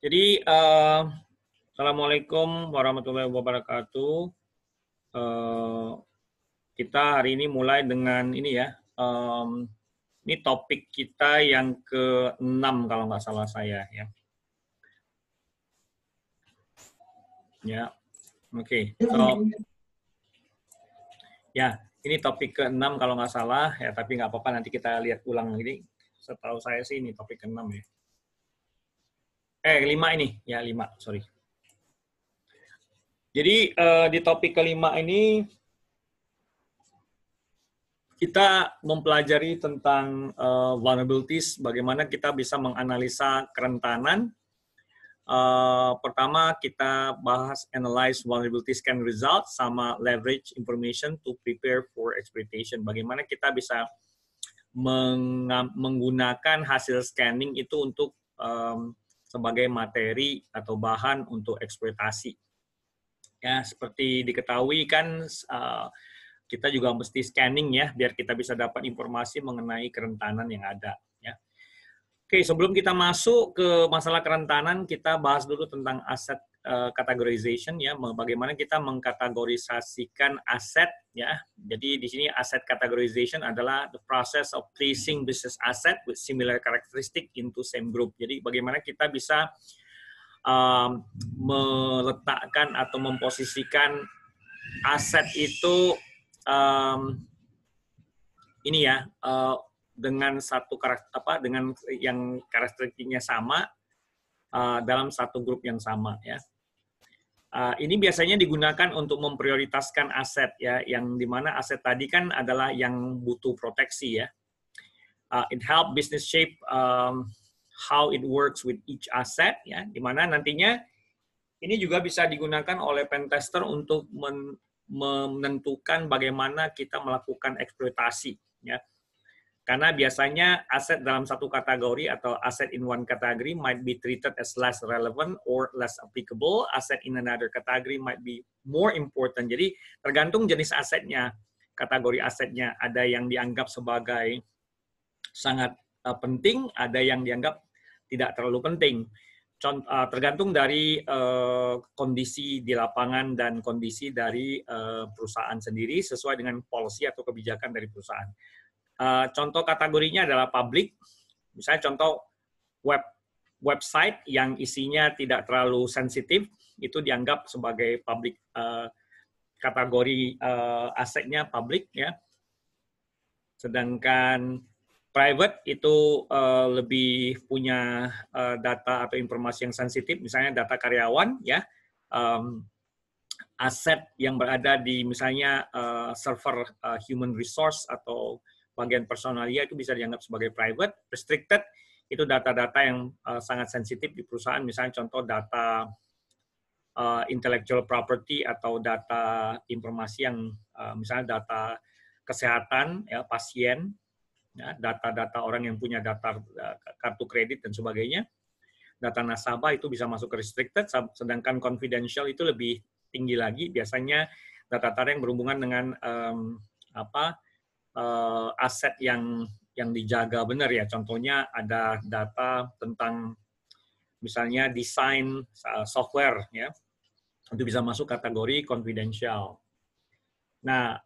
Jadi, Assalamualaikum warahmatullahi wabarakatuh. Eh, kita hari ini mulai dengan ini ya. Ini topik kita yang ke-6 kalau nggak salah saya ya. Ya, oke. Ya, ini topik ke-6 kalau nggak salah ya. Tapi nggak apa-apa, nanti kita lihat ulang lagi. Setahu saya sih ini topik ke-6 ya. 5 ini ya, 5, sorry. Jadi di topik kelima ini kita mempelajari tentang vulnerabilities, bagaimana kita bisa menganalisa kerentanan. Pertama kita bahas analyze vulnerability scan results sama leverage information to prepare for exploitation. Bagaimana kita bisa menggunakan hasil scanning itu untuk sebagai materi atau bahan untuk eksploitasi. Ya, seperti diketahui kan kita juga mesti scanning ya, biar kita bisa dapat informasi mengenai kerentanan yang ada. Ya. Oke, sebelum kita masuk ke masalah kerentanan, kita bahas dulu tentang asset categorization ya, bagaimana kita mengkategorisasikan aset ya. Jadi di sini asset categorization adalah the process of placing business asset with similar characteristic into same group. Jadi bagaimana kita bisa meletakkan atau memposisikan aset itu ini ya dengan satu karakter dengan yang karakteristiknya sama dalam satu grup yang sama ya. Ini biasanya digunakan untuk memprioritaskan aset ya, yang dimana aset tadi kan adalah yang butuh proteksi ya. It help business shape how it works with each asset ya, dimana nantinya ini juga bisa digunakan oleh pentester untuk menentukan bagaimana kita melakukan eksploitasi ya. Karena biasanya aset dalam satu kategori atau aset in one category might be treated as less relevant or less applicable. Asset in another category might be more important. Jadi tergantung jenis asetnya, kategori asetnya. Ada yang dianggap sebagai sangat penting, ada yang dianggap tidak terlalu penting. Tergantung dari kondisi di lapangan dan kondisi dari perusahaan sendiri sesuai dengan policy atau kebijakan dari perusahaan. Contoh kategorinya adalah public, misalnya contoh website yang isinya tidak terlalu sensitif, itu dianggap sebagai public, kategori asetnya public ya. Sedangkan private itu lebih punya data atau informasi yang sensitif, misalnya data karyawan ya, aset yang berada di misalnya server human resource atau bagian personalia itu bisa dianggap sebagai private. Restricted itu data-data yang sangat sensitif di perusahaan, misalnya contoh data intellectual property atau data informasi yang misalnya data kesehatan ya, pasien, ya, data-data orang yang punya data kartu kredit dan sebagainya. Data nasabah itu bisa masuk ke restricted, sedangkan confidential itu lebih tinggi lagi, biasanya data-data yang berhubungan dengan aset yang dijaga benar ya. Contohnya ada data tentang misalnya desain software ya, itu bisa masuk kategori confidential. Nah,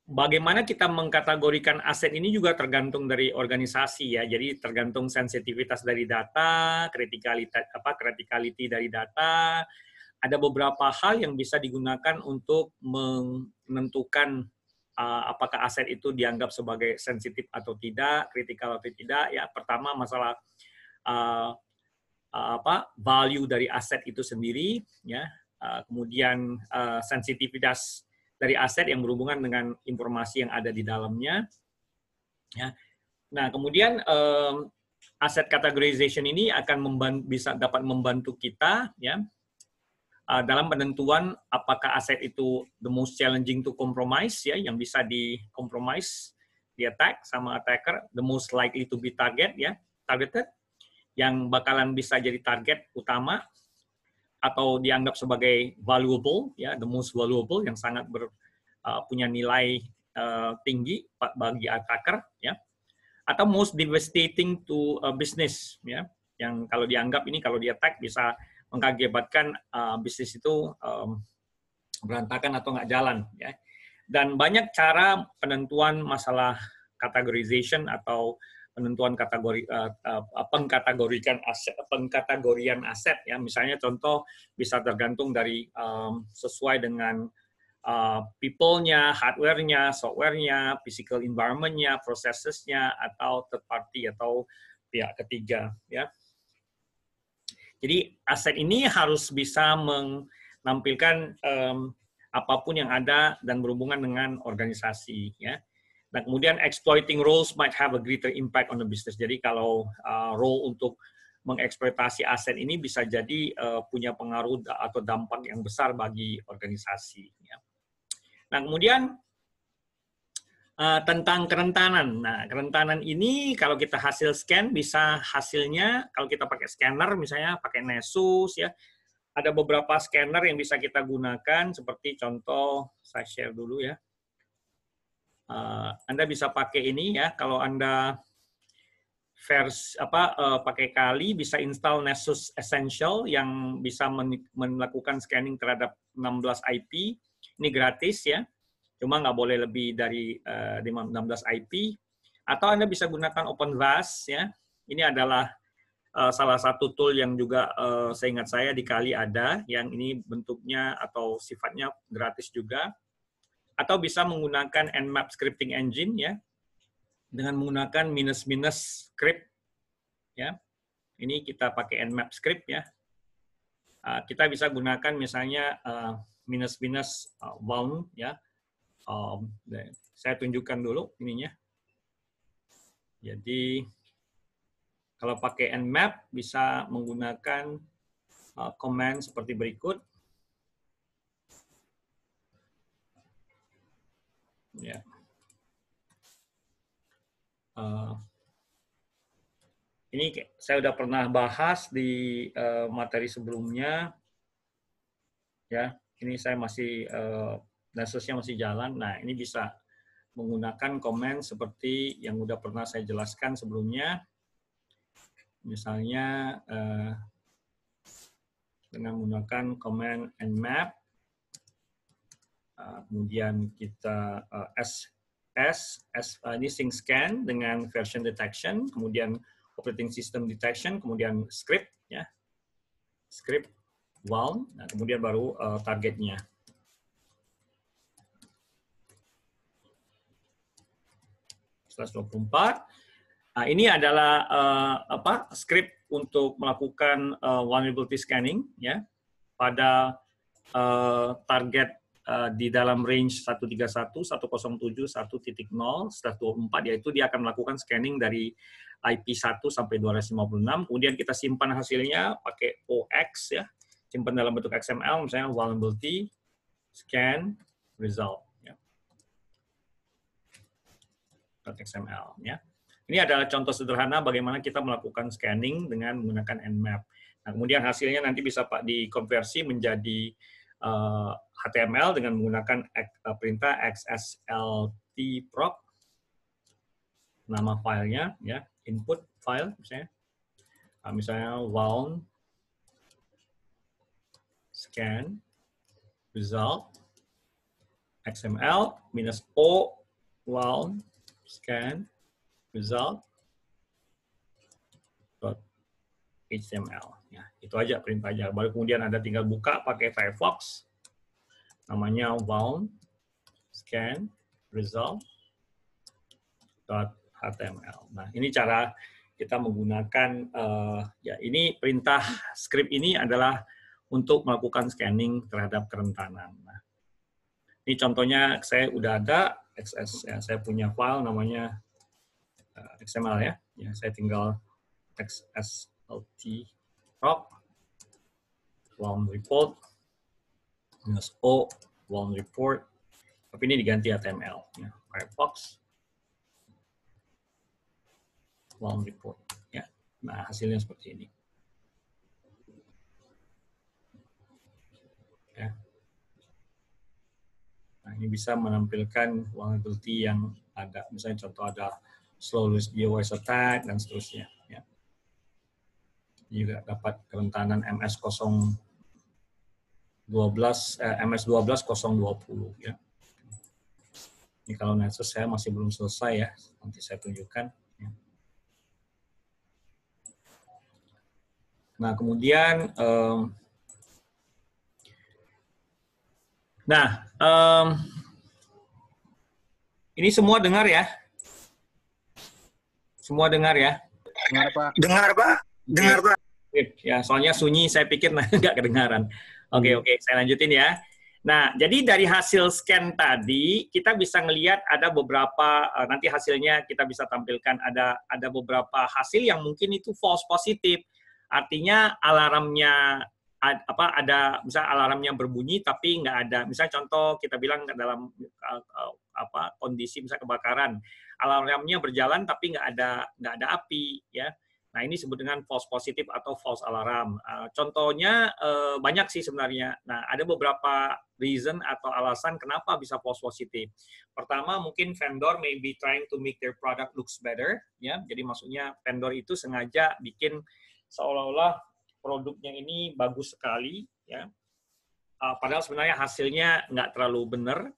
bagaimana kita mengkategorikan aset ini juga tergantung dari organisasi ya. Jadi tergantung sensitivitas dari data, criticality dari data. Ada beberapa hal yang bisa digunakan untuk menentukan apakah aset itu dianggap sebagai sensitif atau tidak, kritikal atau tidak. Ya, pertama masalah value dari aset itu sendiri, ya. Kemudian sensitivitas dari aset yang berhubungan dengan informasi yang ada di dalamnya. Ya. Nah, kemudian aset categorization ini akan bisa dapat membantu kita ya dalam penentuan apakah aset itu the most challenging to compromise ya, yang bisa di compromise, di attack sama attacker, the most likely to be targeted, yang bakalan bisa jadi target utama atau dianggap sebagai valuable ya, the most valuable, yang sangat punya nilai tinggi bagi attacker ya, atau most devastating to business ya. yang kalau dianggap ini kalau di attack bisa mengakibatkan bisnis itu berantakan atau nggak jalan, ya. Dan banyak cara penentuan masalah categorization atau penentuan kategori pengkategorian aset, ya. Misalnya contoh bisa tergantung dari sesuai dengan people-nya, hardware-nya, software-nya, physical environment-nya, processes-nya, atau third party atau pihak ketiga, ya. Jadi aset ini harus bisa menampilkan apapun yang ada dan berhubungan dengan organisasi, ya. Nah, kemudian exploiting roles might have a greater impact on the business. Jadi kalau role untuk mengeksploitasi aset ini bisa jadi punya pengaruh atau dampak yang besar bagi organisasi, ya. Nah, kemudian tentang kerentanan. Nah, kerentanan ini kalau kita hasil scan bisa hasilnya kalau kita pakai scanner misalnya pakai Nessus, ya. Ada beberapa scanner yang bisa kita gunakan seperti contoh saya share dulu, ya. Anda bisa pakai ini, ya. Kalau Anda pakai Kali bisa install Nessus Essential yang bisa melakukan scanning terhadap 16 IP. Ini gratis, ya. Cuma nggak boleh lebih dari 16 IP. Atau Anda bisa gunakan OpenVAS, ya. Ini adalah salah satu tool yang juga seingat saya di Kali ada, yang ini bentuknya atau sifatnya gratis juga. Atau bisa menggunakan Nmap Scripting Engine, ya, dengan menggunakan minus script, ya. Ini kita pakai Nmap script, ya. Kita bisa gunakan misalnya minus wound, ya. Saya tunjukkan dulu ininya. Jadi kalau pakai Nmap bisa menggunakan command seperti berikut. Ya. Ini saya udah pernah bahas di materi sebelumnya. Ya, ini saya masih Nessusnya masih jalan. Nah, ini bisa menggunakan command seperti yang udah pernah saya jelaskan sebelumnya. Misalnya dengan menggunakan command nmap, kemudian kita ini sync scan dengan version detection, kemudian operating system detection, kemudian script, ya, script wound, nah, kemudian baru targetnya. Nah, ini adalah script untuk melakukan vulnerability scanning, ya, pada target di dalam range 131, 107, 1.0, 124, yaitu dia akan melakukan scanning dari IP 1 sampai 256, kemudian kita simpan hasilnya pakai OX, ya, simpan dalam bentuk XML, misalnya vulnerability scan result, ya. .xml, ya. Ini adalah contoh sederhana bagaimana kita melakukan scanning dengan menggunakan Nmap. Nah, kemudian hasilnya nanti bisa dikonversi menjadi HTML dengan menggunakan perintah xsltproc, nama filenya, ya, input file misalnya wound scan result XML -o wound scan result .html, ya, itu aja perintahnya. Baru kemudian Anda tinggal buka pakai Firefox, namanya wound scan result .html. Nah, ini cara kita menggunakan ya, ini perintah script ini adalah untuk melakukan scanning terhadap kerentanan. Nah, ini contohnya saya udah ada XS, ya, saya punya file namanya XML, ya. Ya, saya tinggal xsltproc wound report -o wound report, tapi ini diganti HTML, ya. Firefox wound report, ya. Nah, hasilnya seperti ini, ya. Nah, ini bisa menampilkan vulnerability yang ada, misalnya contoh ada slow DOS attack dan seterusnya, ya. juga dapat kerentanan MS12 ya. Ini kalau Nexus saya masih belum selesai ya, nanti saya tunjukkan. Nah, kemudian ini semua dengar ya? Semua dengar ya? Dengar, Pak. Dengar, Pak. Dengar, Pak. Ya, soalnya sunyi saya pikir nggak kedengaran. Oke, saya lanjutin ya. Nah, jadi dari hasil scan tadi kita bisa ngelihat ada beberapa nanti hasilnya kita bisa tampilkan ada beberapa hasil yang mungkin itu false positif. Artinya alarmnya ada misal alarmnya berbunyi tapi nggak ada. Misal contoh kita bilang dalam kondisi misal kebakaran, alarmnya berjalan tapi nggak ada api ya. Nah, ini disebut dengan false positif atau false alarm. Contohnya banyak sih sebenarnya. Nah, ada beberapa reason atau alasan kenapa bisa false positif. Pertama, mungkin vendor may be trying to make their product looks better. Ya, jadi maksudnya vendor itu sengaja bikin seolah-olah produknya ini bagus sekali. Ya, padahal sebenarnya hasilnya nggak terlalu benar.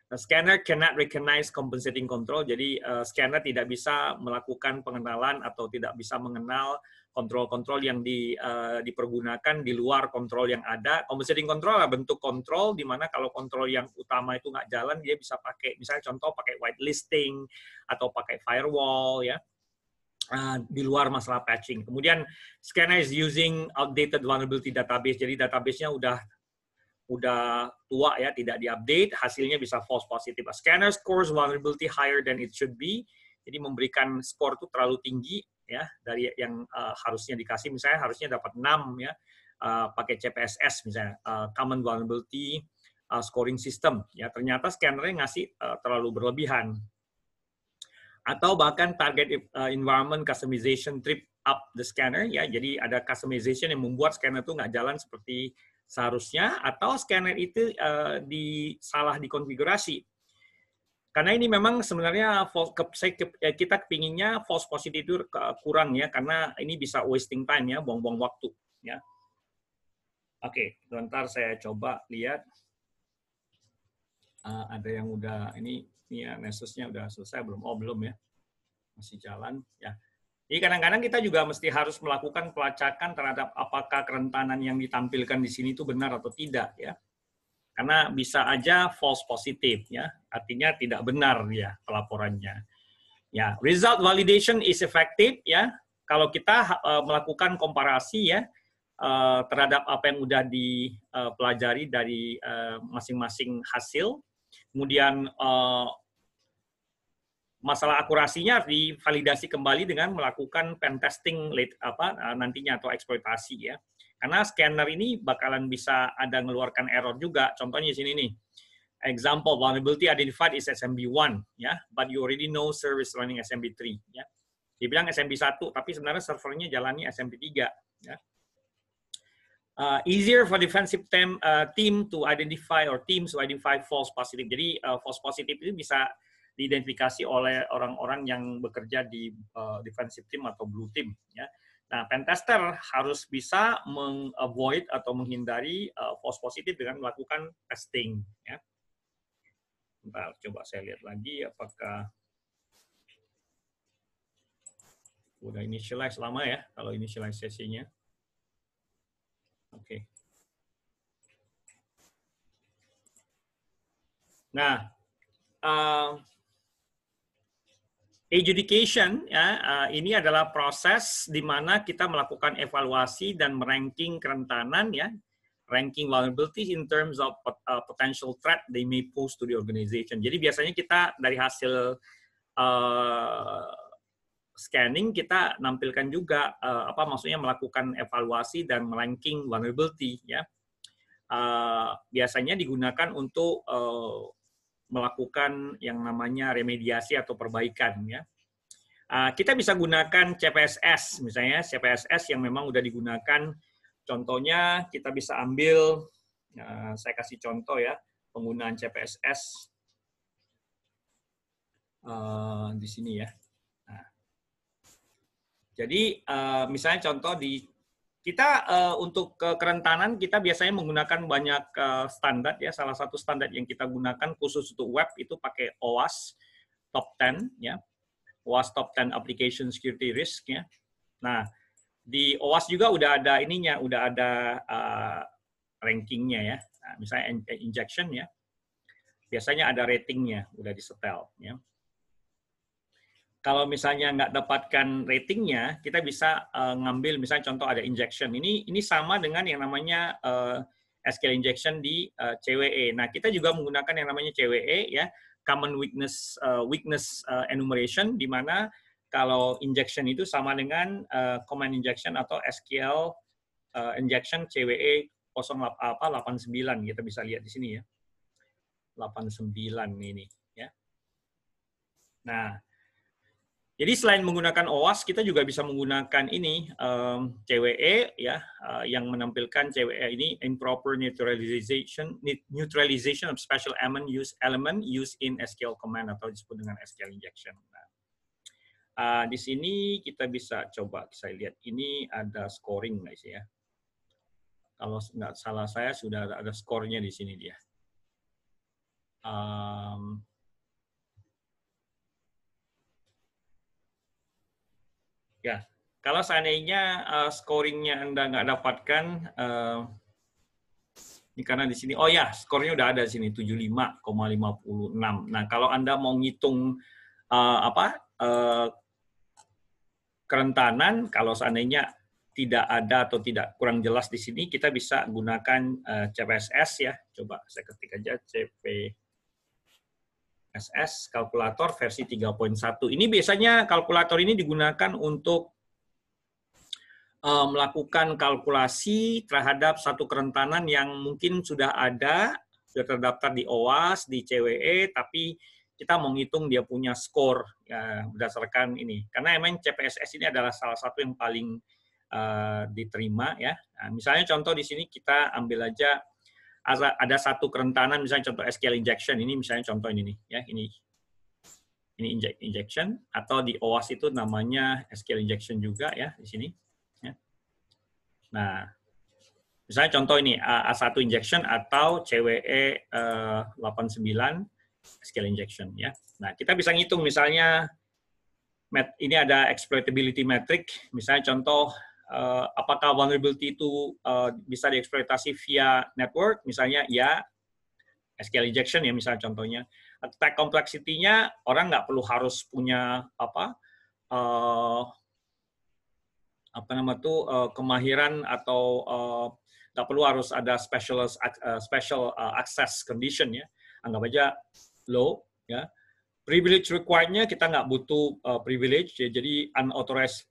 Scanner cannot recognize compensating control, jadi scanner tidak bisa melakukan pengenalan atau tidak bisa mengenal kontrol-kontrol yang dipergunakan di luar kontrol yang ada. Compensating control adalah bentuk kontrol di mana kalau kontrol yang utama itu nggak jalan, dia bisa pakai, misalnya contoh pakai whitelisting atau pakai firewall ya. Di luar masalah patching. Kemudian scanner is using outdated vulnerability database, jadi database-nya udah tua ya, tidak diupdate, hasilnya bisa false positive. A scanner scores vulnerability higher than it should be, jadi memberikan skor itu terlalu tinggi ya dari yang harusnya dikasih, misalnya harusnya dapat 6 ya, pakai CPSS misalnya, Common Vulnerability Scoring System ya, ternyata scannernya ngasih terlalu berlebihan. Atau bahkan target environment customization trip up the scanner ya, jadi ada customization yang membuat scanner itu nggak jalan seperti seharusnya, atau scanner itu salah dikonfigurasi. Karena ini memang sebenarnya kita kepinginnya false positive itu kurang ya, karena ini bisa wasting time ya, buang-buang waktu ya. Oke, sebentar saya coba lihat. Ada yang udah ini ya, Nessusnya udah selesai belum? Oh, belum ya. Masih jalan ya. Jadi kadang-kadang kita juga mesti harus melakukan pelacakan terhadap apakah kerentanan yang ditampilkan di sini itu benar atau tidak ya. Karena bisa aja false positif ya, artinya tidak benar ya pelaporannya. Ya, result validation is effective ya. Kalau kita melakukan komparasi ya terhadap apa yang sudah dipelajari dari masing-masing hasil, kemudian masalah akurasinya harus divalidasi kembali dengan melakukan pen testing nantinya atau eksploitasi ya. Karena scanner ini bakalan bisa ada ngeluarkan error juga. Contohnya di sini nih. Example, vulnerability identified is SMB1 ya, but you already know service running SMB3 ya. Dibilang SMB1 tapi sebenarnya servernya jalannya SMB3 ya. Easier for defensive team to identify or teams to identify false positive. Jadi false positive itu bisa diidentifikasi oleh orang-orang yang bekerja di defensive team atau blue team ya. Nah, pentester harus bisa meng-avoid atau menghindari false positive dengan melakukan testing ya. Bentar, coba saya lihat lagi apakah udah initialize lama ya kalau initialisasinya. Oke. Nah, adjudication ya, ini adalah proses di mana kita melakukan evaluasi dan meranking kerentanan ya, ranking vulnerabilities in terms of potential threat they may pose to the organization. Jadi biasanya kita dari hasil scanning kita nampilkan juga maksudnya melakukan evaluasi dan meranking vulnerability ya. Biasanya digunakan untuk melakukan yang namanya remediasi atau perbaikan ya. Kita bisa gunakan CPSS misalnya, CPSS yang memang udah digunakan. Contohnya kita bisa ambil, saya kasih contoh ya, penggunaan CPSS di sini ya. Nah, jadi misalnya contoh di Kita untuk kerentanan kita biasanya menggunakan banyak standar ya. Salah satu standar yang kita gunakan khusus untuk web itu pakai OWASP Top 10 ya. OWASP Top 10 Application Security Risk ya. Nah, di OWASP juga udah ada ininya, udah ada rankingnya ya. Nah, misalnya injection ya. Biasanya ada ratingnya, udah disetel ya. Kalau misalnya nggak dapatkan ratingnya, kita bisa ngambil misalnya contoh ada injection. Ini sama dengan yang namanya SQL injection di CWE. Nah, kita juga menggunakan yang namanya CWE ya, common weakness enumeration, di mana kalau injection itu sama dengan command injection atau SQL injection CWE 89. Kita bisa lihat di sini ya. 89 ini ya. Nah, jadi selain menggunakan OWASP, kita juga bisa menggunakan ini CWE ya, yang menampilkan CWE ini improper neutralization of special element used in SQL command atau disebut dengan SQL injection. Nah, di sini kita bisa coba saya lihat ini ada scoring guys ya. Kalau nggak salah saya sudah ada skornya di sini dia. Ya, kalau seandainya scoringnya Anda nggak dapatkan, ini karena di sini, oh ya, skornya udah ada di sini 75,56. Nah, kalau Anda mau ngitung kerentanan, kalau seandainya tidak ada atau tidak kurang jelas di sini, kita bisa gunakan CPSS ya. Coba saya ketik aja CPSS kalkulator versi 3.1. Ini biasanya kalkulator ini digunakan untuk melakukan kalkulasi terhadap satu kerentanan yang mungkin sudah ada, sudah terdaftar di OWASP, di CWE, tapi kita mau ngitung dia punya skor ya, berdasarkan ini. Karena emang CPSS ini adalah salah satu yang paling diterima ya. Nah, misalnya contoh di sini kita ambil aja ada satu kerentanan, misalnya contoh SQL injection, ini misalnya contoh ini nih ya, ini injection, atau di OWASP itu namanya SQL injection juga ya di sini. Nah, misalnya contoh ini A1 injection atau CWE 89 SQL injection ya. Nah, kita bisa ngitung misalnya ini ada exploitability metric, misalnya contoh apakah vulnerability itu bisa dieksploitasi via network, misalnya ya SQL injection ya misalnya contohnya. Attack complexity-nya orang nggak perlu harus punya kemahiran atau nggak perlu harus ada special access condition ya, anggap aja low ya. Privilege required-nya kita nggak butuh privilege ya, jadi unauthorized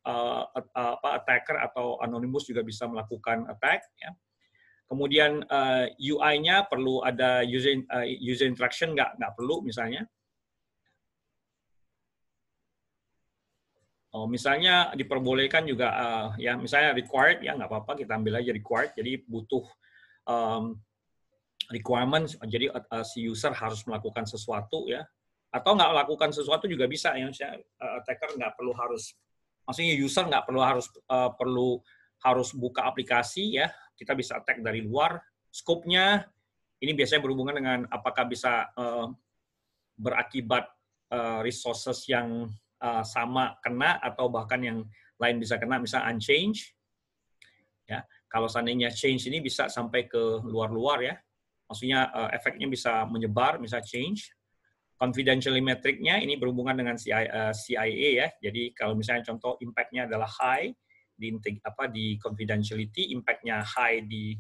attacker atau anonymous juga bisa melakukan attack ya. Kemudian UI-nya perlu ada user interaction, nggak perlu misalnya. Oh, misalnya diperbolehkan juga ya misalnya required ya nggak apa-apa, kita ambil aja required, jadi butuh requirements, jadi si user harus melakukan sesuatu ya, atau nggak melakukan sesuatu juga bisa ya, misalnya attacker nggak perlu harus, maksudnya user nggak perlu harus buka aplikasi ya, kita bisa attack dari luar. Scope-nya ini biasanya berhubungan dengan apakah bisa berakibat resources yang sama kena atau bahkan yang lain bisa kena, misalnya unchange ya. Kalau seandainya change ini bisa sampai ke luar-luar ya, maksudnya efeknya bisa menyebar, misalnya change. Confidentiality metric-nya ini berhubungan dengan CIA ya, jadi kalau misalnya contoh impact-nya adalah high di confidentiality, impact-nya high di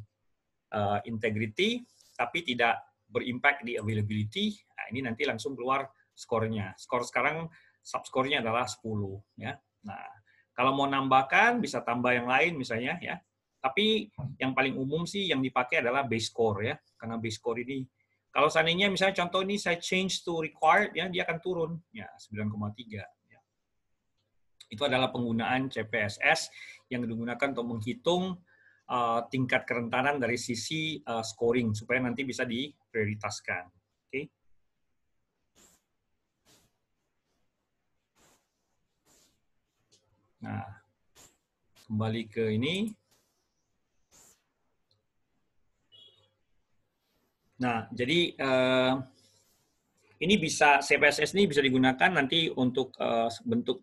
integrity, tapi tidak berimpact di availability, nah ini nanti langsung keluar skornya. Skor sekarang subscore-nya adalah 10 ya. Nah, kalau mau nambahkan bisa tambah yang lain misalnya ya. Tapi yang paling umum sih yang dipakai adalah base score ya. Karena base score ini kalau seandainya misalnya contoh ini saya change to required ya, dia akan turun ya 9,3 ya. Itu adalah penggunaan CPSS yang digunakan untuk menghitung tingkat kerentanan dari sisi scoring supaya nanti bisa diprioritaskan. Oke. Nah, kembali ke ini. Nah, jadi ini bisa CPSS ini bisa digunakan nanti untuk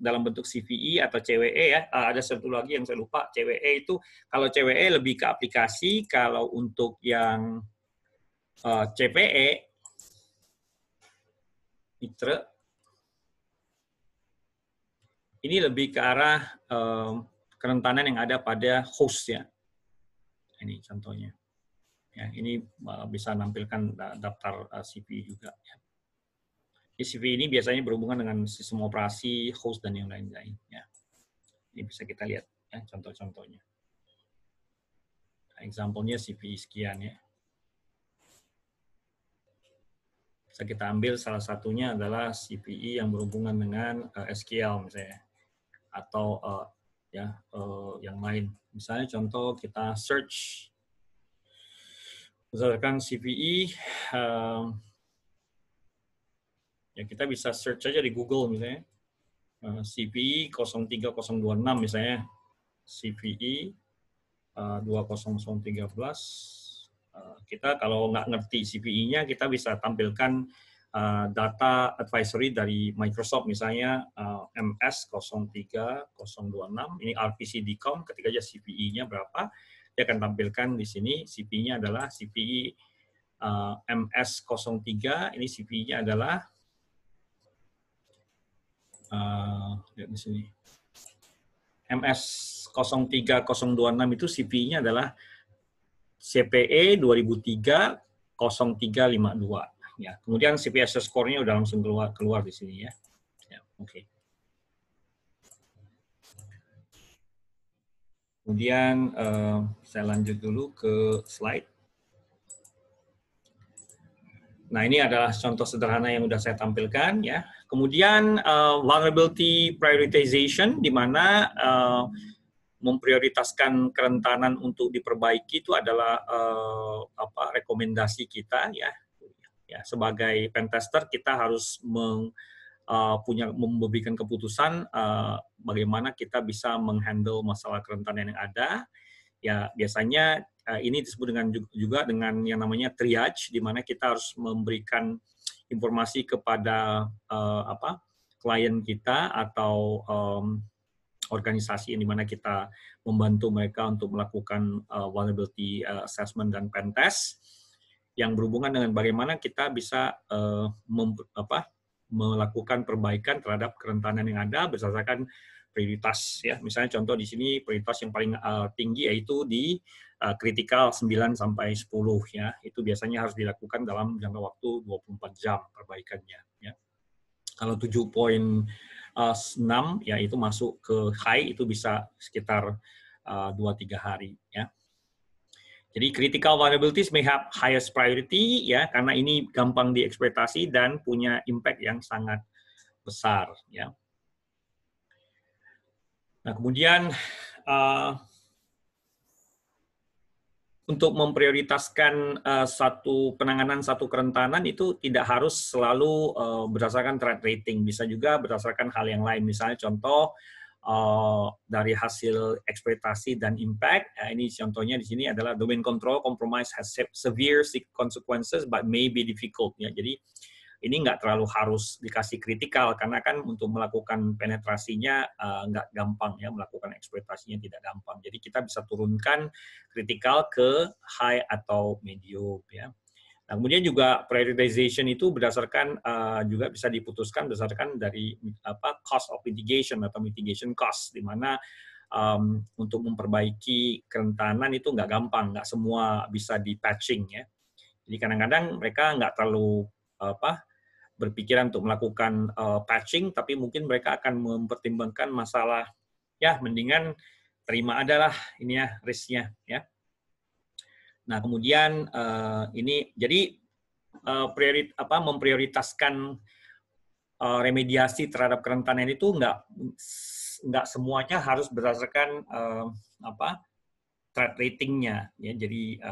dalam bentuk CVE atau CWE ya. Ada satu lagi yang saya lupa, CWE itu kalau CWE lebih ke aplikasi, kalau untuk yang CPE ITRE ini lebih ke arah kerentanan yang ada pada host ya. Ini contohnya. Ya, ini bisa menampilkan daftar CVE juga. Ya. CVE ini biasanya berhubungan dengan sistem operasi, host dan yang lain-lain. Ya. Ini bisa kita lihat ya, contoh-contohnya. Example-nya CVE sekian ya. Bisa kita ambil salah satunya adalah CVE yang berhubungan dengan SQL misalnya, atau yang lain. Misalnya contoh kita search berdasarkan CVE, ya kita bisa search aja di Google misalnya, CVE 03026 misalnya, CVE 20013. Kita kalau nggak ngerti CVE-nya, kita bisa tampilkan data advisory dari Microsoft, misalnya MS 03026, ini RPC-DCOM, ketika aja CVE-nya berapa, dia akan tampilkan di sini, CVE-nya adalah CVE MS03, ini CVE-nya adalah, lihat di sini, MS03026 itu CVE-nya adalah CPE 2003 0352. Ya, kemudian CPSS score-nya udah langsung keluar di sini ya. Ya, oke. Kemudian saya lanjut dulu ke slide. Nah, ini adalah contoh sederhana yang sudah saya tampilkan ya. Kemudian vulnerability prioritization, di mana memprioritaskan kerentanan untuk diperbaiki itu adalah rekomendasi kita ya. Ya, sebagai pentester kita harus memberikan keputusan bagaimana kita bisa menghandle masalah kerentanan yang ada. Ya, biasanya ini disebut juga dengan yang namanya triage, di mana kita harus memberikan informasi kepada klien kita atau organisasi yang di mana kita membantu mereka untuk melakukan vulnerability assessment dan pen test yang berhubungan dengan bagaimana kita bisa melakukan perbaikan terhadap kerentanan yang ada berdasarkan prioritas ya. Misalnya contoh di sini prioritas yang paling tinggi yaitu di kritikal 9 sampai 10 ya. Itu biasanya harus dilakukan dalam jangka waktu 24 jam perbaikannya ya. Kalau 7.6 ya itu masuk ke high, itu bisa sekitar 2-3 hari ya. Jadi critical vulnerabilities may have highest priority ya, karena ini gampang dieksploitasi dan punya impact yang sangat besar ya. Nah, kemudian untuk memprioritaskan penanganan satu kerentanan itu tidak harus selalu berdasarkan threat rating, bisa juga berdasarkan hal yang lain. Misalnya contoh dari hasil eksploitasi dan impact. Ini contohnya di sini adalah domain control compromise has severe consequences but may be difficult ya. Jadi ini nggak terlalu harus dikasih kritikal karena kan untuk melakukan penetrasinya nggak gampang ya, melakukan eksploitasinya tidak gampang. Jadi kita bisa turunkan kritikal ke high atau medium ya. Nah, kemudian juga prioritization itu berdasarkan juga bisa diputuskan berdasarkan dari cost of mitigation atau mitigation cost, di mana untuk memperbaiki kerentanan itu nggak gampang, nggak semua bisa di patching ya. Jadi kadang-kadang mereka nggak terlalu berpikiran untuk melakukan patching, tapi mungkin mereka akan mempertimbangkan masalah ya mendingan terima adalah ini ya risk-nya ya. Nah, kemudian ini jadi memprioritaskan remediasi terhadap kerentanan itu nggak semuanya harus berdasarkan threat rating-nya ya. Jadi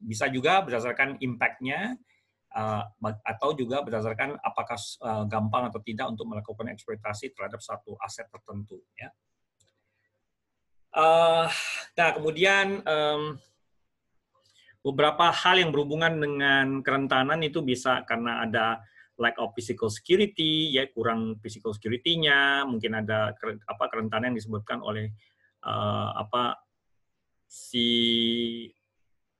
bisa juga berdasarkan impact-nya atau juga berdasarkan apakah gampang atau tidak untuk melakukan eksploitasi terhadap satu aset tertentu ya. Nah, kemudian beberapa hal yang berhubungan dengan kerentanan itu bisa karena ada lack of physical security, ya kurang physical security-nya, mungkin ada kerentanan yang disebutkan oleh si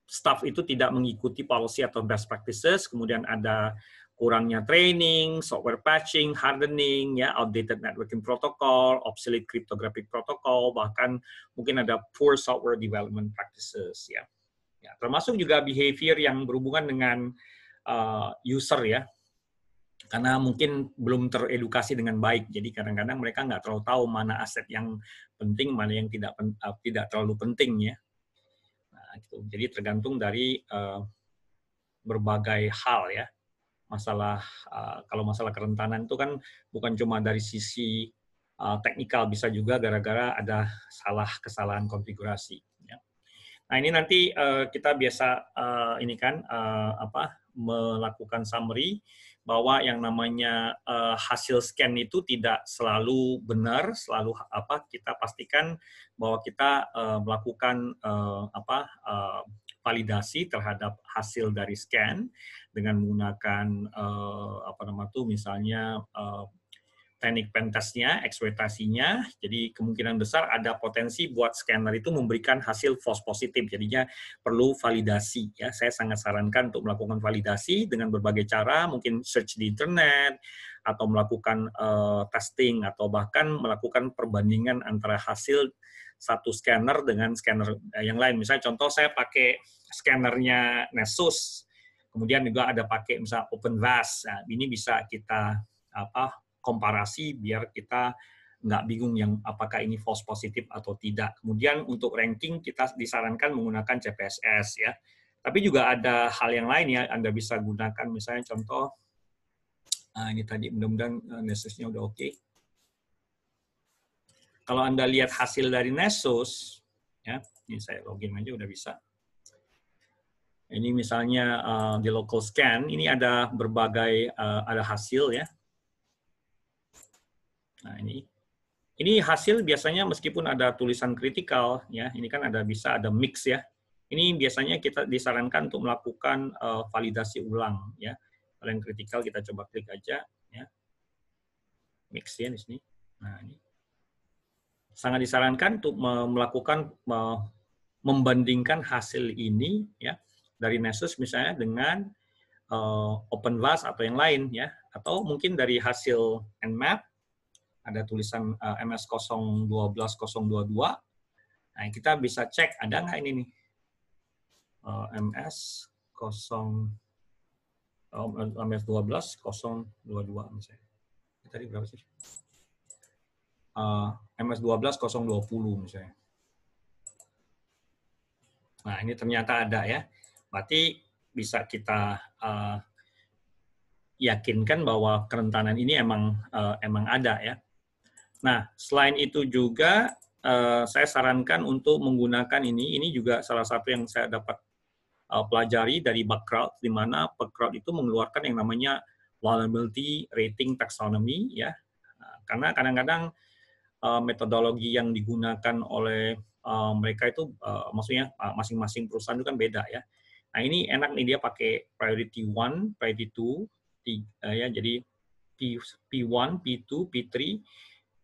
staff itu tidak mengikuti policy atau best practices, kemudian ada kurangnya training, software patching, hardening, ya, outdated networking protocol, obsolete cryptographic protocol, bahkan mungkin ada poor software development practices, ya. Ya, termasuk juga behavior yang berhubungan dengan user, ya, karena mungkin belum teredukasi dengan baik. Jadi kadang-kadang mereka nggak terlalu tahu mana aset yang penting, mana yang tidak terlalu penting, ya. Nah, gitu. Jadi tergantung dari berbagai hal, ya. Kalau masalah kerentanan itu kan bukan cuma dari sisi teknikal, bisa juga gara-gara ada kesalahan konfigurasi. Ya. Nah, ini nanti kita biasa melakukan summary bahwa yang namanya hasil scan itu tidak selalu benar, selalu kita pastikan bahwa kita melakukan validasi terhadap hasil dari scan dengan menggunakan misalnya teknik pentestnya, eksploitasinya. Jadi kemungkinan besar ada potensi buat scanner itu memberikan hasil false positif. Jadinya perlu validasi. Ya, saya sangat sarankan untuk melakukan validasi dengan berbagai cara, mungkin search di internet atau melakukan testing atau bahkan melakukan perbandingan antara hasil satu scanner dengan scanner yang lain. Misalnya contoh saya pakai scannernya Nessus, kemudian juga ada pakai misalnya OpenVAS. Nah, ini bisa kita komparasi biar kita nggak bingung yang apakah ini false positif atau tidak. Kemudian untuk ranking kita disarankan menggunakan CPSS, ya. Tapi juga ada hal yang lain ya Anda bisa gunakan, misalnya contoh ini tadi mudah-mudahan Nessus-nya udah oke. Kalau Anda lihat hasil dari Nessus, ya, ini saya login aja udah bisa. Ini misalnya di local scan, ini ada berbagai ada hasil, ya. Nah, ini hasil biasanya meskipun ada tulisan kritikal, ya, ini kan bisa ada mix, ya. Ini biasanya kita disarankan untuk melakukan validasi ulang, ya. Kalau yang kritikal kita coba klik aja, ya. Mix, ya, di sini. Nah, ini sangat disarankan untuk melakukan membandingkan hasil ini, ya, dari Nessus misalnya dengan OpenVAS atau yang lain, ya, atau mungkin dari hasil Nmap ada tulisan MS012-022. Nah, kita bisa cek ada nggak ini nih MS12-022 misalnya. Tadi berapa sih? MS12-020 misalnya. Nah, ini ternyata ada, ya. Berarti bisa kita yakinkan bahwa kerentanan ini emang ada, ya. Nah, selain itu juga saya sarankan untuk menggunakan ini juga salah satu yang saya dapat pelajari dari Bugcrowd, di mana Bugcrowd itu mengeluarkan yang namanya vulnerability rating taxonomy, ya. Nah, karena kadang-kadang metodologi yang digunakan oleh mereka itu maksudnya masing-masing perusahaan itu kan beda, ya. Nah, ini enak nih, dia pakai priority 1, priority 2, ya, jadi P1, P2, P3,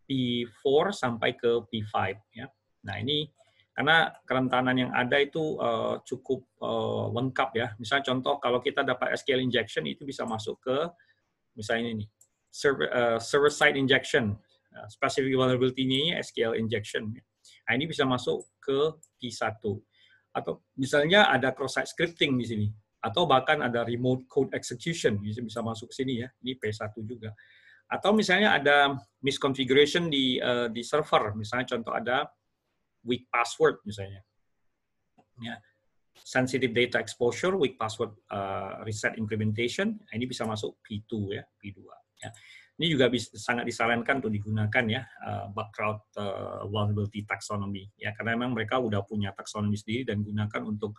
P4 sampai ke P5, ya. Nah, ini karena kerentanan yang ada itu cukup lengkap, ya. Misalnya contoh kalau kita dapat SQL injection itu bisa masuk ke misalnya ini server side injection, specific vulnerability-nya SQL injection. Nah, ini bisa masuk ke P1. Atau misalnya ada cross-site scripting di sini, atau bahkan ada remote code execution bisa masuk sini, ya. Ini P1 juga. Atau misalnya ada misconfiguration di server, misalnya contoh ada weak password misalnya, ya. Sensitive data exposure, weak password reset implementation, ini bisa masuk P2, ya, P2. Ya. Ini juga sangat disarankan untuk digunakan, ya, Bugcrowd vulnerability taxonomy, ya, karena memang mereka udah punya taksonomi sendiri dan gunakan untuk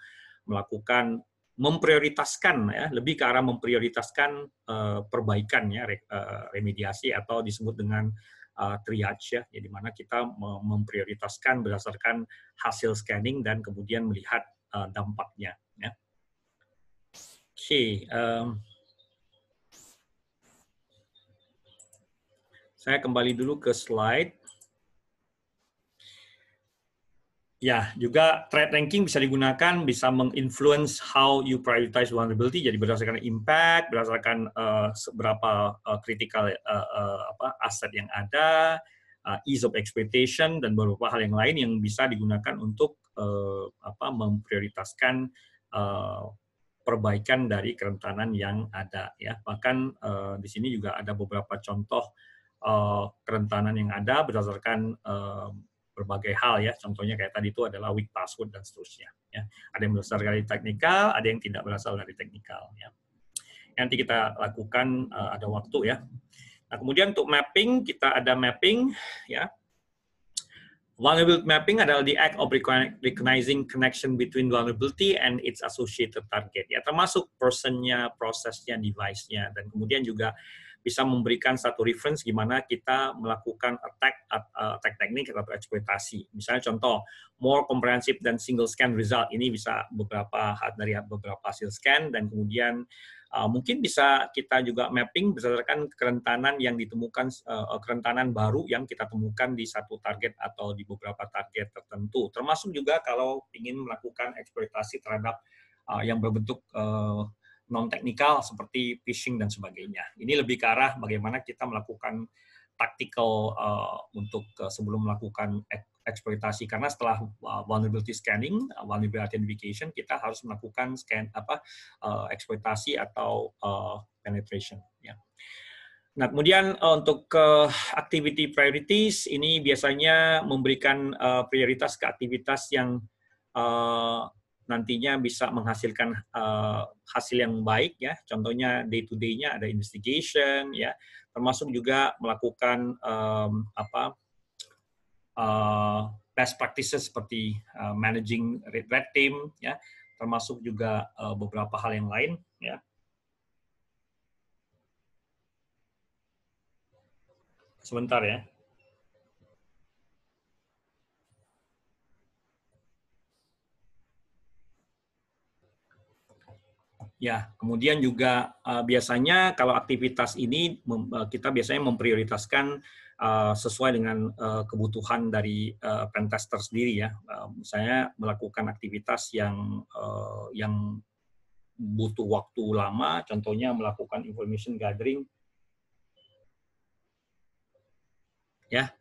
melakukan memprioritaskan, ya, lebih ke arah memprioritaskan perbaikan, ya, remediasi atau disebut dengan triage, ya, di mana kita memprioritaskan berdasarkan hasil scanning dan kemudian melihat dampaknya, ya. Oke, saya kembali dulu ke slide. Ya, juga threat ranking bisa digunakan, bisa menginfluence how you prioritize vulnerability. Jadi berdasarkan impact, berdasarkan seberapa critical aset yang ada, ease of exploitation, dan beberapa hal yang lain yang bisa digunakan untuk memprioritaskan perbaikan dari kerentanan yang ada. Ya, bahkan di sini juga ada beberapa contoh kerentanan yang ada berdasarkan berbagai hal ya, contohnya kayak tadi itu adalah weak password dan seterusnya. Ya. Ada yang berasal dari teknikal, ada yang tidak berasal dari teknikal. Ya. Nanti kita lakukan ada waktu ya. Nah, kemudian untuk mapping kita ada mapping ya. Vulnerability mapping adalah the act of recognizing connection between vulnerability and its associated target. Ya, termasuk person-nya, prosesnya, device-nya, dan kemudian juga bisa memberikan satu reference gimana kita melakukan attack teknik atau eksploitasi. Misalnya contoh, more comprehensive dan single scan result. Ini bisa dari beberapa hasil scan, dan kemudian mungkin bisa kita juga mapping berdasarkan kerentanan yang ditemukan, kerentanan baru yang kita temukan di satu target atau di beberapa target tertentu. Termasuk juga kalau ingin melakukan eksploitasi terhadap yang berbentuk non-teknikal seperti phishing dan sebagainya. Ini lebih ke arah bagaimana kita melakukan tactical untuk sebelum melakukan eksploitasi, karena setelah vulnerability scanning, vulnerability identification, kita harus melakukan eksploitasi atau penetration. Ya. Nah, kemudian untuk activity priorities ini biasanya memberikan prioritas ke aktivitas yang nantinya bisa menghasilkan hasil yang baik ya. Contohnya day to day-nya ada investigation ya, termasuk juga melakukan best practices seperti managing red team ya, termasuk juga beberapa hal yang lain ya. Sebentar ya. Ya, kemudian juga biasanya kalau aktivitas ini kita biasanya memprioritaskan sesuai dengan kebutuhan dari pentester sendiri ya. Misalnya melakukan aktivitas yang butuh waktu lama, contohnya melakukan information gathering. Ya.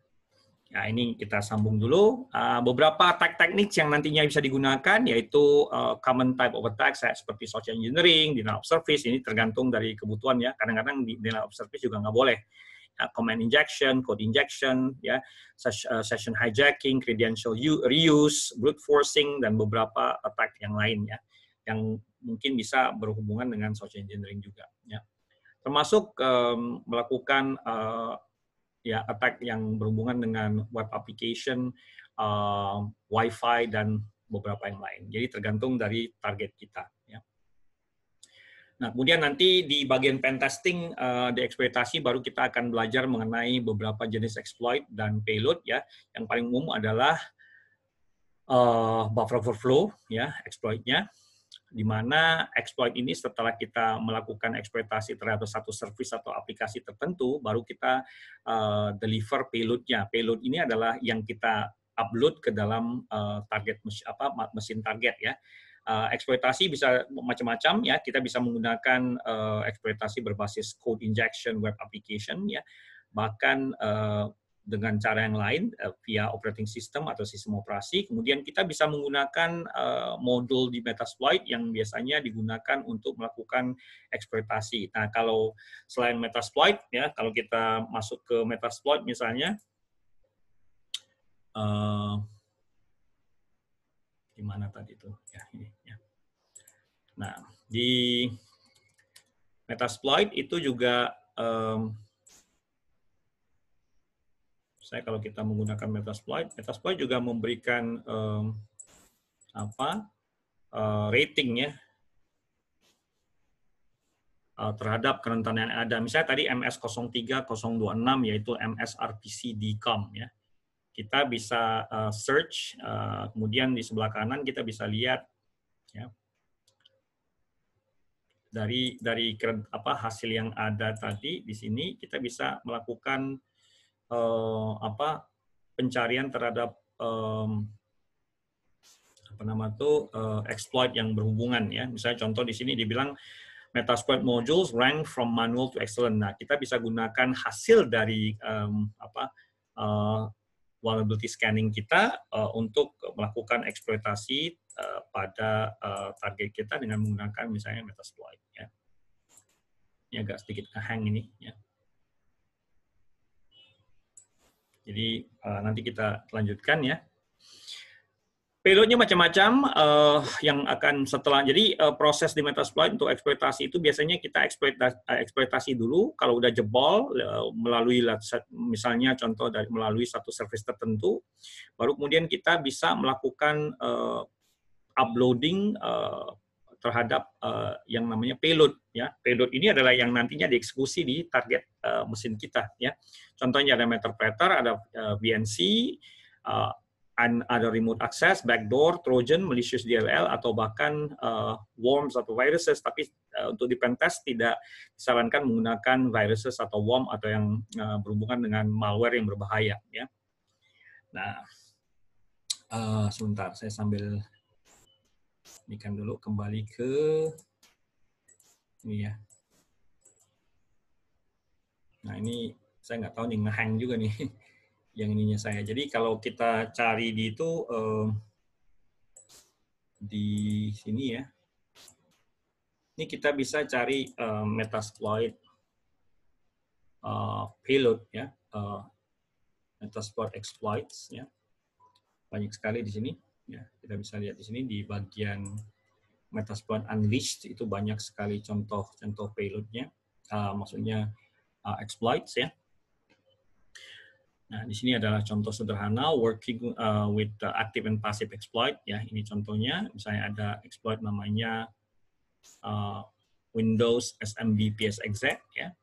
Nah, ini kita sambung dulu. Beberapa attack techniques yang nantinya bisa digunakan yaitu common type of attack seperti social engineering, denial of service. Ini tergantung dari kebutuhan ya. Kadang-kadang di denial of service juga nggak boleh. Command injection, code injection, ya, session hijacking, credential reuse, brute forcing, dan beberapa attack yang lain ya, yang mungkin bisa berhubungan dengan social engineering juga. Ya. Termasuk melakukan ya attack yang berhubungan dengan web application, Wi-Fi, dan beberapa yang lain. Jadi tergantung dari target kita. Ya. Nah, kemudian nanti di bagian pen testing, di eksploitasi, baru kita akan belajar mengenai beberapa jenis exploit dan payload. Ya. Yang paling umum adalah buffer overflow, ya, exploitnya, di mana exploit ini setelah kita melakukan eksploitasi terhadap satu service atau aplikasi tertentu, baru kita deliver payload-nya. Payload ini adalah yang kita upload ke dalam target mesin target ya. Eksploitasi bisa macam-macam ya. Kita bisa menggunakan eksploitasi berbasis code injection web application ya. Bahkan dengan cara yang lain via operating system atau sistem operasi. Kemudian kita bisa menggunakan modul di Metasploit yang biasanya digunakan untuk melakukan eksploitasi. Nah, kalau selain Metasploit ya, kalau kita masuk ke Metasploit misalnya, di mana tadi itu? Ya, ini ya. Nah, di Metasploit itu juga kalau kita menggunakan Metasploit juga memberikan rating ya terhadap kerentanan yang ada. Misalnya tadi MS03026 yaitu MSRPC DCOM ya. Kita bisa search, kemudian di sebelah kanan kita bisa lihat ya. hasil yang ada tadi di sini kita bisa melakukan pencarian terhadap exploit yang berhubungan ya. Misalnya contoh di sini dibilang Metasploit modules rank from manual to excellent. Nah, kita bisa gunakan hasil dari vulnerability scanning kita untuk melakukan eksploitasi pada target kita dengan menggunakan misalnya Metasploit. Ya. Ini agak sedikit hang ini. Ya. Jadi nanti kita lanjutkan ya. Payloadnya macam-macam yang akan setelah, jadi proses di Metasploit untuk eksploitasi itu biasanya kita eksploitasi dulu, kalau udah jebol melalui misalnya contoh dari melalui satu service tertentu, baru kemudian kita bisa melakukan uploading terhadap yang namanya payload ya. Payload ini adalah yang nantinya dieksekusi di target mesin kita ya. Contohnya ada Meterpreter, ada BNC, ada remote access, backdoor, trojan, malicious DLL, atau bahkan worms atau viruses. Tapi untuk di pentest tidak disarankan menggunakan viruses atau worm atau yang berhubungan dengan malware yang berbahaya. Ya. Nah, sebentar, saya sambil ini kan dulu kembali ke ini ya. Nah ini saya nggak tahu nih ngehang juga nih. Yang ininya saya. Jadi kalau kita cari di itu di sini ya, ini kita bisa cari Metasploit payload ya, Metasploit exploits ya, banyak sekali di sini ya. Kita bisa lihat di sini di bagian Metasploit Unleashed itu banyak sekali contoh payloadnya, maksudnya exploits ya. Nah, di sini adalah contoh sederhana working with the active and passive exploit ya. Ini contohnya, misalnya ada exploit namanya Windows SMB PSExec ya.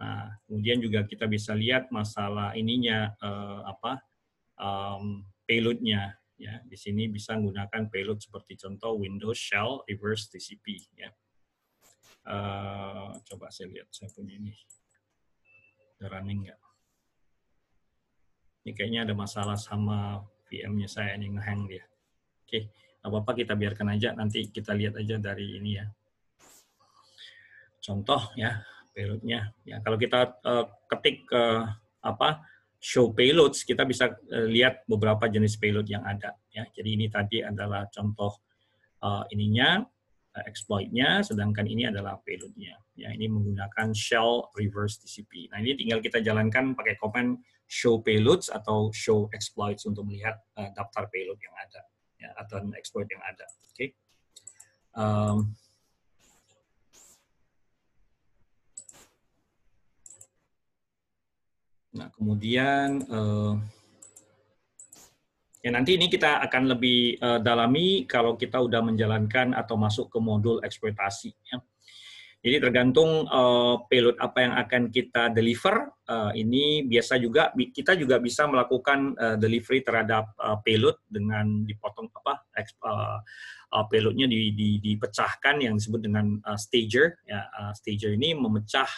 Nah, kemudian juga kita bisa lihat masalah ininya payloadnya ya. Di sini bisa menggunakan payload seperti contoh Windows Shell Reverse TCP ya. Coba saya lihat saya punya ini. Udah running nggak? Ini kayaknya ada masalah sama VM-nya saya yang ngehang dia. Oke, nggak apa-apa kita biarkan aja, nanti kita lihat aja dari ini ya. Contoh ya, payload-nya. Ya, kalau kita ketik show payloads, kita bisa lihat beberapa jenis payload yang ada. Ya. Jadi ini tadi adalah contoh ininya, exploit-nya, sedangkan ini adalah payload-nya. Ya, ini menggunakan shell reverse TCP. Nah, ini tinggal kita jalankan pakai command show payloads atau show exploits untuk melihat daftar payload yang ada ya, atau exploit yang ada. Oke. Nah, kemudian ya nanti ini kita akan lebih dalami kalau kita udah menjalankan atau masuk ke modul eksploitasi. Ya. Jadi tergantung payload apa yang akan kita deliver, ini biasa juga kita juga bisa melakukan delivery terhadap payload dengan dipotong payloadnya dipecahkan yang disebut dengan stager. Ya, stager ini memecah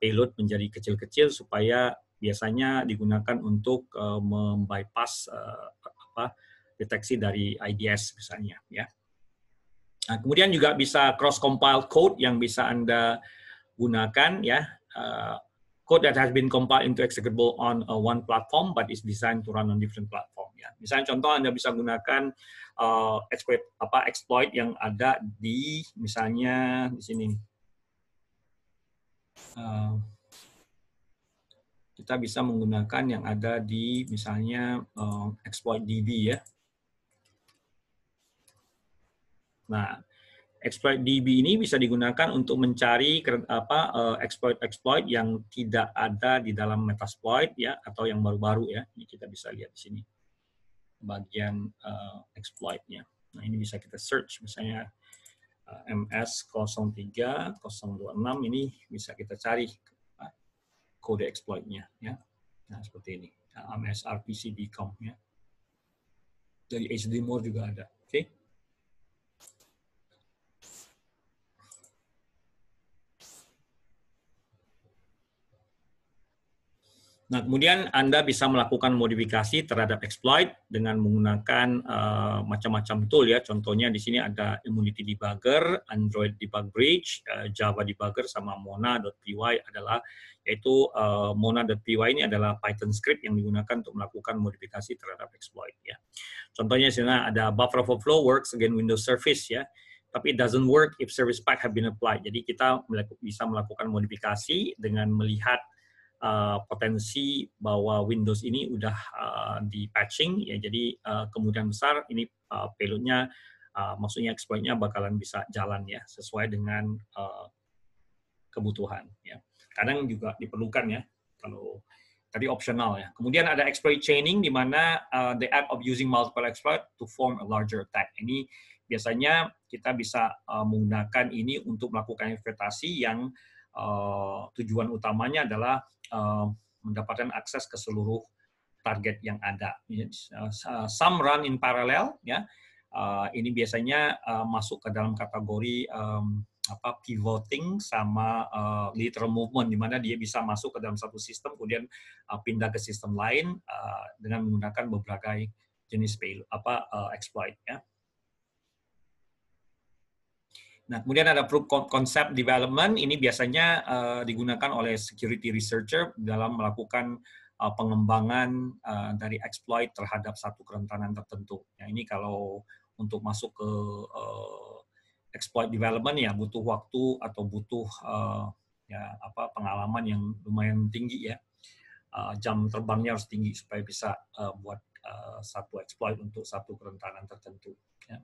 payload menjadi kecil-kecil supaya biasanya digunakan untuk membypass deteksi dari IDS misalnya. Ya. Nah, kemudian juga bisa cross-compiled code yang bisa Anda gunakan, ya. Code that has been compiled into executable on one platform, but is designed to run on different platform. Ya. Misalnya contoh Anda bisa gunakan exploit yang ada di, misalnya di sini. Kita bisa menggunakan yang ada di, misalnya exploit DB, ya. Nah, exploit DB ini bisa digunakan untuk mencari exploit yang tidak ada di dalam Metasploit ya, atau yang baru-baru ya. Ini kita bisa lihat di sini bagian exploitnya. Nah, ini bisa kita search misalnya MS03 026 ini bisa kita cari kode exploitnya ya. Nah, seperti ini. MSRPC-DCOM ya. Dari HDMore juga ada. Oke. Nah, kemudian Anda bisa melakukan modifikasi terhadap exploit dengan menggunakan macam-macam tool ya. Contohnya di sini ada Immunity Debugger, Android Debug Bridge, Java Debugger, sama Mona.py adalah yaitu Mona.py ini adalah Python script yang digunakan untuk melakukan modifikasi terhadap exploit ya. Contohnya di sini ada buffer overflow works against Windows Service ya. Tapi it doesn't work if service pack have been applied. Jadi kita bisa melakukan modifikasi dengan melihat potensi bahwa Windows ini udah di patching ya, jadi kemungkinan besar ini payloadnya maksudnya exploitnya bakalan bisa jalan ya sesuai dengan kebutuhan ya. Kadang juga diperlukan ya kalau tadi optional ya. Kemudian ada exploit chaining di mana the act of using multiple exploit to form a larger attack. Ini biasanya kita bisa menggunakan ini untuk melakukan eksploitasi yang tujuan utamanya adalah mendapatkan akses ke seluruh target yang ada. Some run in parallel, ya. Ini biasanya masuk ke dalam kategori pivoting sama lateral movement, di mana dia bisa masuk ke dalam satu sistem, kemudian pindah ke sistem lain dengan menggunakan berbagai jenis exploit, ya. Nah, kemudian ada proof concept development, ini biasanya digunakan oleh security researcher dalam melakukan pengembangan dari exploit terhadap satu kerentanan tertentu. Ya, ini kalau untuk masuk ke exploit development ya butuh waktu atau butuh pengalaman yang lumayan tinggi ya. Jam terbangnya harus tinggi supaya bisa buat satu exploit untuk satu kerentanan tertentu. Ya.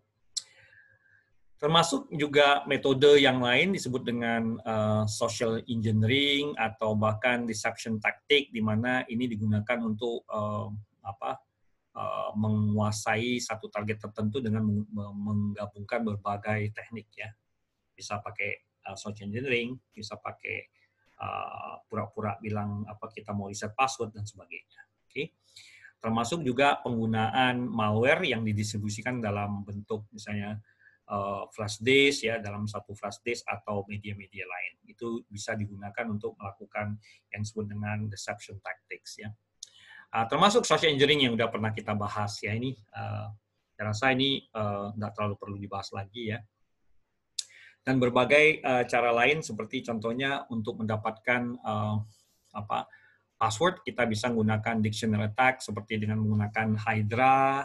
Termasuk juga metode yang lain disebut dengan social engineering atau bahkan deception tactic, di mana ini digunakan untuk menguasai satu target tertentu dengan menggabungkan berbagai teknik ya. Bisa pakai social engineering, bisa pakai pura-pura bilang kita mau reset password dan sebagainya. Oke. Termasuk juga penggunaan malware yang didistribusikan dalam bentuk misalnya flash disk ya, dalam satu flash disk atau media-media lain. Itu bisa digunakan untuk melakukan yang disebut dengan deception tactics ya. Termasuk social engineering yang sudah pernah kita bahas ya, ini saya rasa ini nggak terlalu perlu dibahas lagi ya. Dan berbagai cara lain seperti contohnya untuk mendapatkan password, kita bisa menggunakan dictionary attack seperti dengan menggunakan Hydra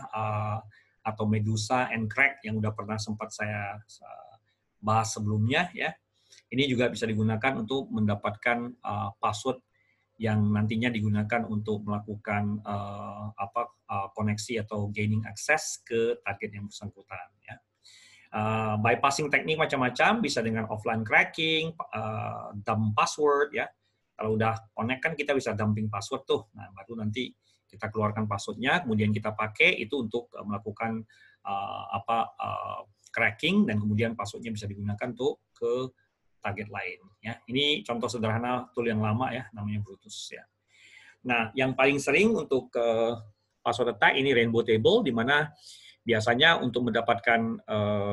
atau Medusa, Encrack yang udah pernah sempat saya bahas sebelumnya ya. Ini juga bisa digunakan untuk mendapatkan password yang nantinya digunakan untuk melakukan koneksi atau gaining access ke target yang bersangkutan ya. Bypassing teknik macam-macam, bisa dengan offline cracking, dump password ya. Kalau udah connect kan kita bisa dumping password tuh. Nah, baru nanti kita keluarkan passwordnya, kemudian kita pakai itu untuk melakukan cracking, dan kemudian passwordnya bisa digunakan untuk ke target lain. Ya, ini contoh sederhana tool yang lama ya, namanya Brutus ya. Nah, yang paling sering untuk password attack ini rainbow table, di mana biasanya untuk mendapatkan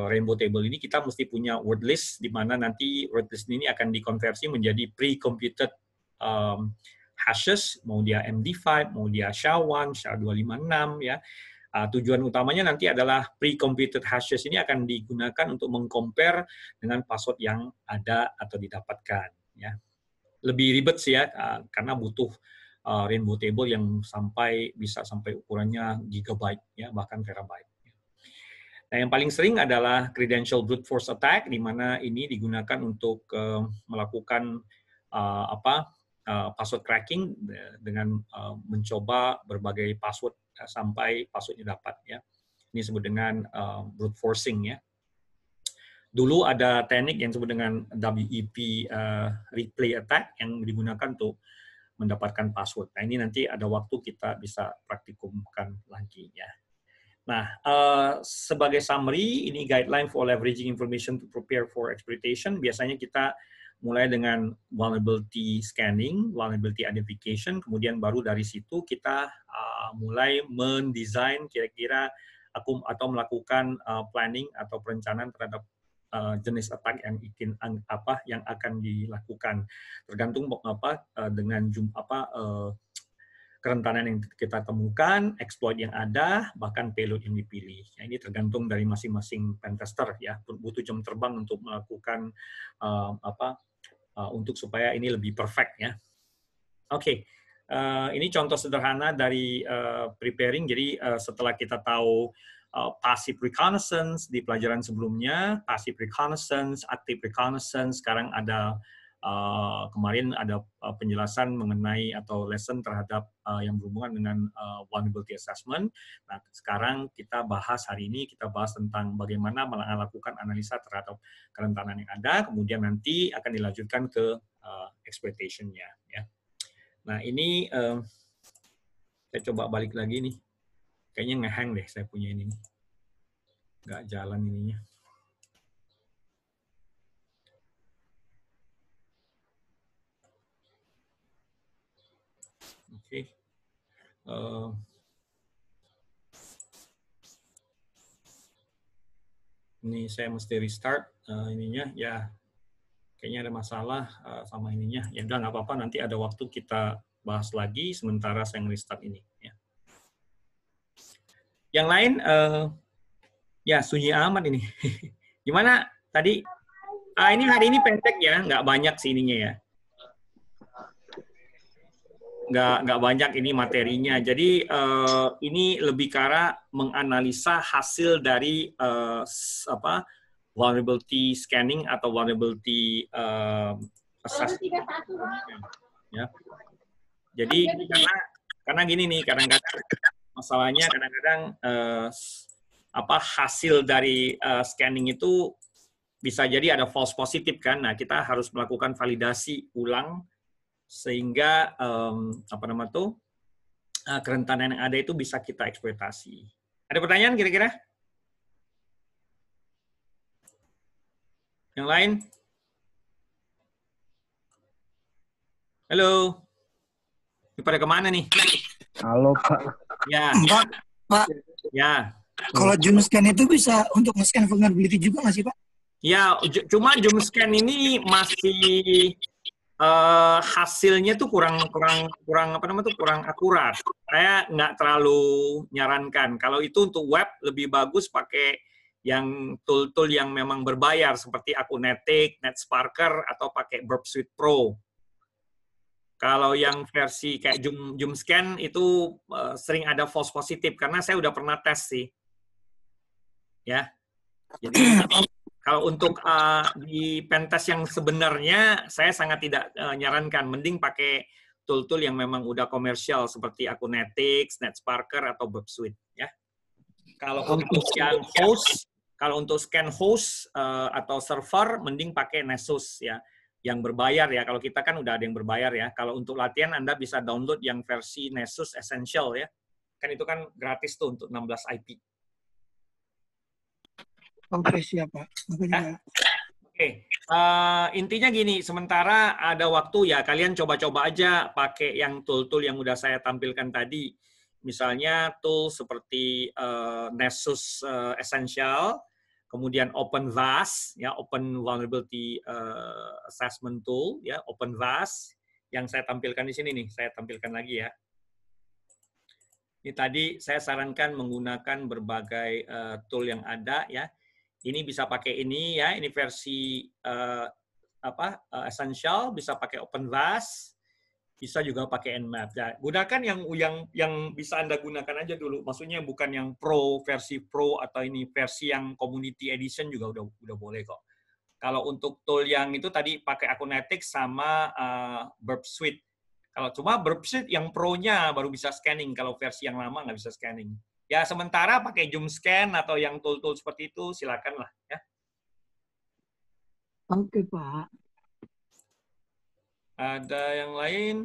rainbow table ini kita mesti punya word list, di mana nanti word list ini akan dikonversi menjadi pre-computed hashes, mau dia MD5, mau dia SHA-1, SHA-256 ya. Tujuan utamanya nanti adalah pre-computed hashes ini akan digunakan untuk meng-compare dengan password yang ada atau didapatkan ya. Lebih ribet sih ya, karena butuh rainbow table yang bisa sampai ukurannya gigabyte ya, bahkan terabyte. Nah, yang paling sering adalah credential brute force attack, di mana ini digunakan untuk melakukan password cracking dengan mencoba berbagai password sampai passwordnya dapat ya. Ini disebut dengan brute forcing ya. Dulu ada teknik yang disebut dengan WEP replay attack yang digunakan untuk mendapatkan password. Nah, ini nanti ada waktu kita bisa praktikumkan lagi ya. Nah, sebagai summary, ini guideline for leveraging information to prepare for exploitation. Biasanya kita mulai dengan vulnerability scanning, vulnerability identification, kemudian baru dari situ kita mulai mendesain kira-kira atau melakukan planning atau perencanaan terhadap jenis attack yang akan dilakukan, tergantung dengan kerentanan yang kita temukan, exploit yang ada, bahkan payload yang dipilih. Ya, ini tergantung dari masing-masing pentester ya, butuh jam terbang untuk melakukan untuk supaya ini lebih perfect ya. Oke, ini contoh sederhana dari preparing. Jadi setelah kita tahu passive reconnaissance di pelajaran sebelumnya, passive reconnaissance, active reconnaissance, sekarang ada kemarin ada penjelasan mengenai atau lesson terhadap yang berhubungan dengan vulnerability assessment. Nah, sekarang kita bahas hari ini kita bahas tentang bagaimana melakukan analisa terhadap kerentanan yang ada, kemudian nanti akan dilanjutkan ke exploitation-nya. Ya. Nah, ini saya coba balik lagi nih. Kayaknya nge-hang deh saya punya ini. Nggak jalan ininya. Oke. Ini saya mesti restart ininya. Ya, kayaknya ada masalah sama ininya. Ya udah nggak apa-apa. Nanti ada waktu kita bahas lagi. Sementara saya nge-restart ini. Ya. Yang lain, ya sunyi amat ini. Gimana tadi? Ini hari ini pendek ya, nggak banyak sih ininya ya. Nggak banyak ini materinya. Jadi ini lebih ke arah menganalisa hasil dari vulnerability scanning atau vulnerability assessment. Ya. Jadi karena gini nih, kadang-kadang masalahnya kadang-kadang hasil dari scanning itu bisa jadi ada false positif kan. Nah, kita harus melakukan validasi ulang sehingga kerentanan yang ada itu bisa kita eksploitasi. Ada pertanyaan kira-kira? Yang lain? Halo? Ini pada kemana nih? Halo Pak. Ya. Pak. Ya. Kalau jump scan itu bisa untuk nge-scan vulnerability juga nggak sih Pak? Ya, cuma jump scan ini masih hasilnya tuh kurang akurat. Saya nggak terlalu nyarankan. Kalau itu untuk web lebih bagus pakai yang tool-tool yang memang berbayar seperti Akunetic, NetSparker atau pakai Burp Suite Pro. Kalau yang versi kayak jump scan itu sering ada false positif karena saya udah pernah tes sih. Ya. Jadi kalau untuk di pentest yang sebenarnya, saya sangat tidak nyarankan. Mending pakai tool-tool yang memang udah komersial seperti Akunetic, NetSparker, atau Burp Suite. Ya. Kalau untuk yang host, kalau untuk scan host atau server, mending pakai Nessus ya, yang berbayar ya. Kalau kita kan udah ada yang berbayar ya. Kalau untuk latihan Anda bisa download yang versi Nessus Essential ya. Kan itu kan gratis tuh untuk 16 IP. Oke, siap Pak. Oke, intinya gini, sementara ada waktu ya, kalian coba-coba aja pakai yang tool-tool yang udah saya tampilkan tadi. Misalnya tool seperti Nessus Essential, kemudian OpenVAS, ya Open Vulnerability Assessment Tool, ya OpenVAS, yang saya tampilkan di sini nih, saya tampilkan lagi ya. Ini tadi saya sarankan menggunakan berbagai tool yang ada ya. Ini bisa pakai ini ya, ini versi essential, bisa pakai OpenVAS, bisa juga pakai Nmap. Ya, gunakan yang bisa Anda gunakan aja dulu. Maksudnya bukan yang versi Pro atau ini versi yang Community Edition juga udah boleh kok. Kalau untuk tool yang itu tadi pakai Akunetic sama Burp Suite. Kalau cuma Burp Suite yang Pro-nya baru bisa scanning, kalau versi yang lama nggak bisa scanning. Ya, sementara pakai jump scan atau yang tool-tool seperti itu, silakan lah. Ya. Oke, Pak. Ada yang lain?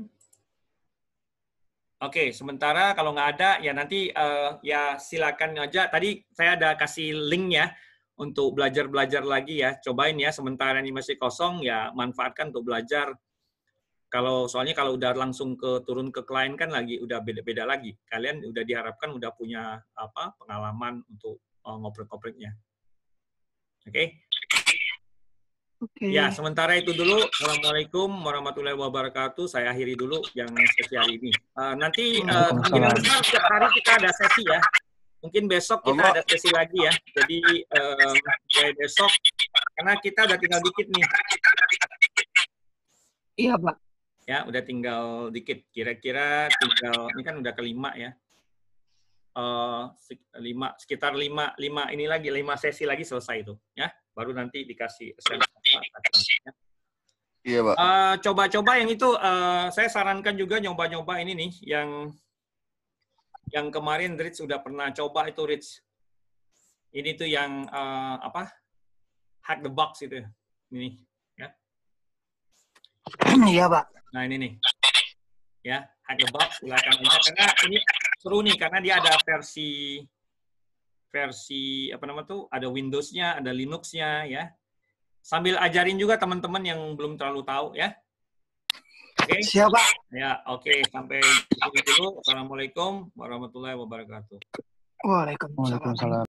Oke, sementara kalau nggak ada, ya nanti ya silakan aja. Tadi saya ada kasih link ya untuk belajar-belajar lagi ya. Cobain ya, sementara ini masih kosong, ya manfaatkan untuk belajar. Soalnya kalau udah langsung turun ke klien kan udah beda-beda lagi. Kalian udah diharapkan udah punya pengalaman untuk ngoprek-ngopreknya. Oke? Oke. Ya, sementara itu dulu. Assalamualaikum warahmatullahi wabarakatuh. Saya akhiri dulu yang sesi hari ini. Nanti kemungkinan besar setiap hari kita ada sesi ya. Mungkin besok kita ada sesi lagi ya. Jadi mulai besok, karena kita udah tinggal dikit nih. Iya, Pak. Ya, udah tinggal dikit. Kira-kira tinggal, ini kan udah kelima ya. Sekitar lima ini lagi, 5 sesi lagi selesai itu. Ya, baru nanti dikasih ya. Iya, Pak. Coba-coba yang itu, saya sarankan juga nyoba-nyoba ini nih, yang kemarin Rich sudah pernah coba itu Rich. Ini tuh yang hack the box itu, ini ya. Iya, Pak. Nah ini nih, ya hack the box silakan aja karena ini seru nih karena dia ada versi apa namanya tuh, ada Windows-nya, ada Linux-nya ya. Sambil ajarin juga teman-teman yang belum terlalu tahu ya. Oke. Siap, Pak. Ya, oke. Sampai di sini dulu. Assalamualaikum warahmatullahi wabarakatuh. Waalaikumsalam.